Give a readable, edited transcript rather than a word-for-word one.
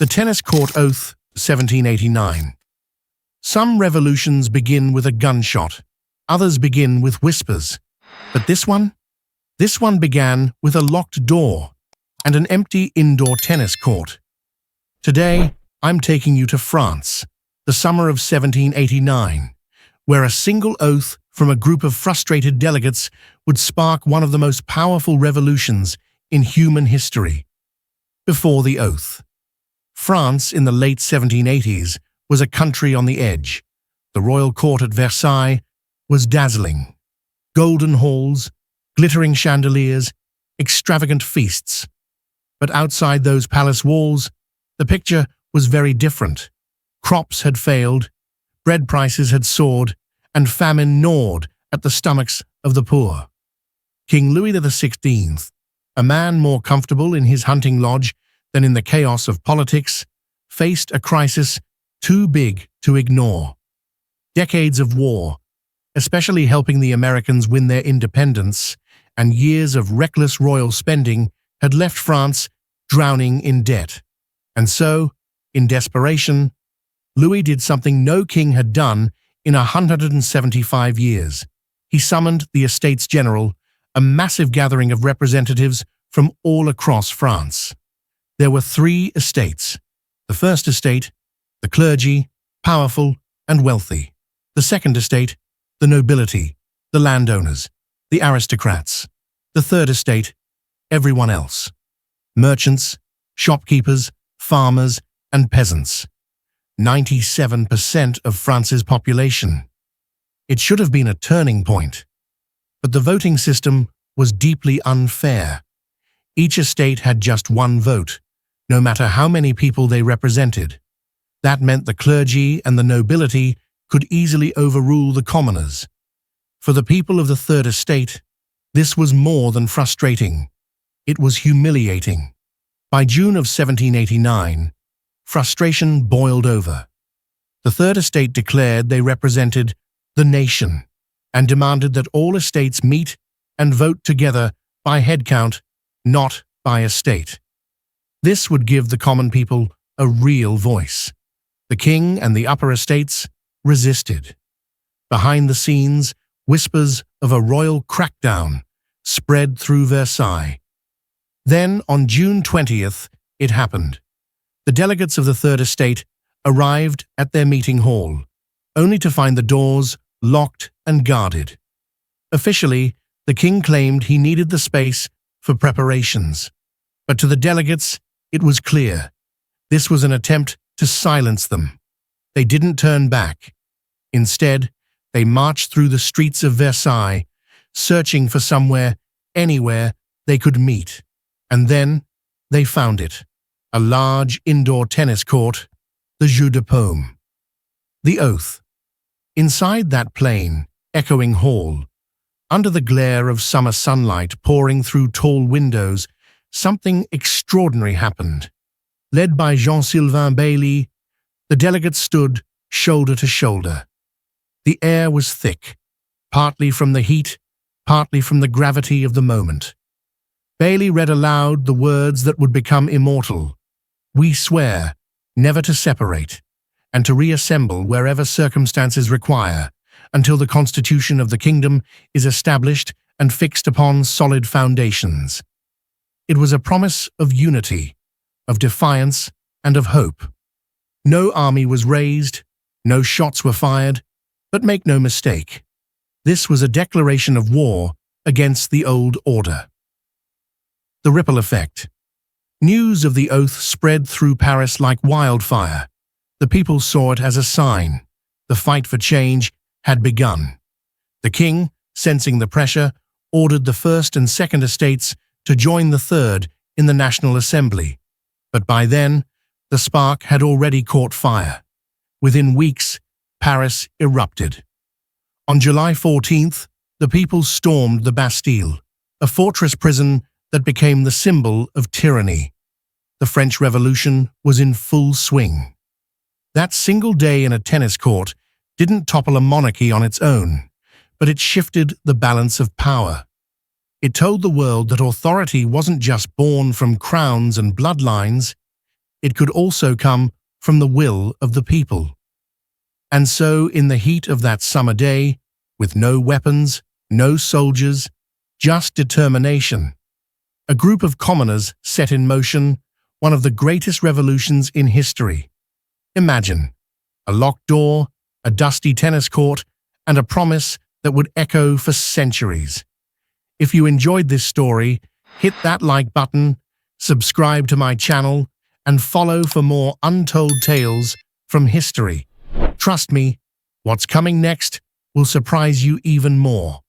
The Tennis Court Oath, 1789. Some revolutions begin with a gunshot, others begin with whispers. But this one began with a locked door and an empty indoor tennis court. Today, I'm taking you to France, the summer of 1789, where a single oath from a group of frustrated delegates would spark one of the most powerful revolutions in human history. Before the oath. France in the late 1780s was a country on the edge. The royal court at Versailles was dazzling. Golden halls, glittering chandeliers, extravagant feasts. But outside those palace walls, the picture was very different. Crops had failed, bread prices had soared, and famine gnawed at the stomachs of the poor. King Louis XVI, a man more comfortable in his hunting lodge than in the chaos of politics, faced a crisis too big to ignore. Decades of war, especially helping the Americans win their independence, and years of reckless royal spending had left France drowning in debt. And so, in desperation, Louis did something no king had done in 175 years. He summoned the Estates General, a massive gathering of representatives from all across France. There were three estates. The first estate, the clergy, powerful and wealthy. The second estate, the nobility, the landowners, the aristocrats. The third estate, everyone else. Merchants, shopkeepers, farmers, and peasants. 97% of France's population. It should have been a turning point. But the voting system was deeply unfair. Each estate had just one vote, no matter how many people they represented. That meant the clergy and the nobility could easily overrule the commoners. For the people of the Third Estate, this was more than frustrating. It was humiliating. By June of 1789, frustration boiled over. The Third Estate declared they represented the nation and demanded that all estates meet and vote together by head count, not by estate. This would give the common people a real voice. The king and the upper estates resisted. Behind the scenes, whispers of a royal crackdown spread through Versailles. Then, on June 20th, it happened. The delegates of the Third Estate arrived at their meeting hall, only to find the doors locked and guarded. Officially, the king claimed he needed the space for preparations. But to the delegates, it was clear. This was an attempt to silence them. They didn't turn back. Instead, they marched through the streets of Versailles, searching for somewhere, anywhere, they could meet. And then, they found it. A large indoor tennis court, the Jeu de Paume. The oath. Inside that plain, echoing hall, under the glare of summer sunlight pouring through tall windows, something extraordinary happened. Led by Jean-Sylvain Bailly, the delegates stood shoulder to shoulder. The air was thick, partly from the heat, partly from the gravity of the moment. Bailly read aloud the words that would become immortal. "We swear never to separate, and to reassemble wherever circumstances require, until the constitution of the kingdom is established and fixed upon solid foundations." It was a promise of unity, of defiance, and of hope. No army was raised, no shots were fired, but make no mistake, this was a declaration of war against the old order. The ripple effect. News of the oath spread through Paris like wildfire. The people saw it as a sign. The fight for change had begun. The king, sensing the pressure, ordered the First and Second Estates to join the Third in the National Assembly. But by then, the spark had already caught fire. Within weeks, Paris erupted. On July 14th, the people stormed the Bastille, a fortress prison that became the symbol of tyranny. The French Revolution was in full swing. That single day in a tennis court didn't topple a monarchy on its own, but it shifted the balance of power. It told the world that authority wasn't just born from crowns and bloodlines, it could also come from the will of the people. And so, in the heat of that summer day, with no weapons, no soldiers, just determination, a group of commoners set in motion one of the greatest revolutions in history. Imagine a locked door, a dusty tennis court, and a promise that would echo for centuries. If you enjoyed this story, hit that like button, subscribe to my channel, and follow for more untold tales from history. Trust me, what's coming next will surprise you even more.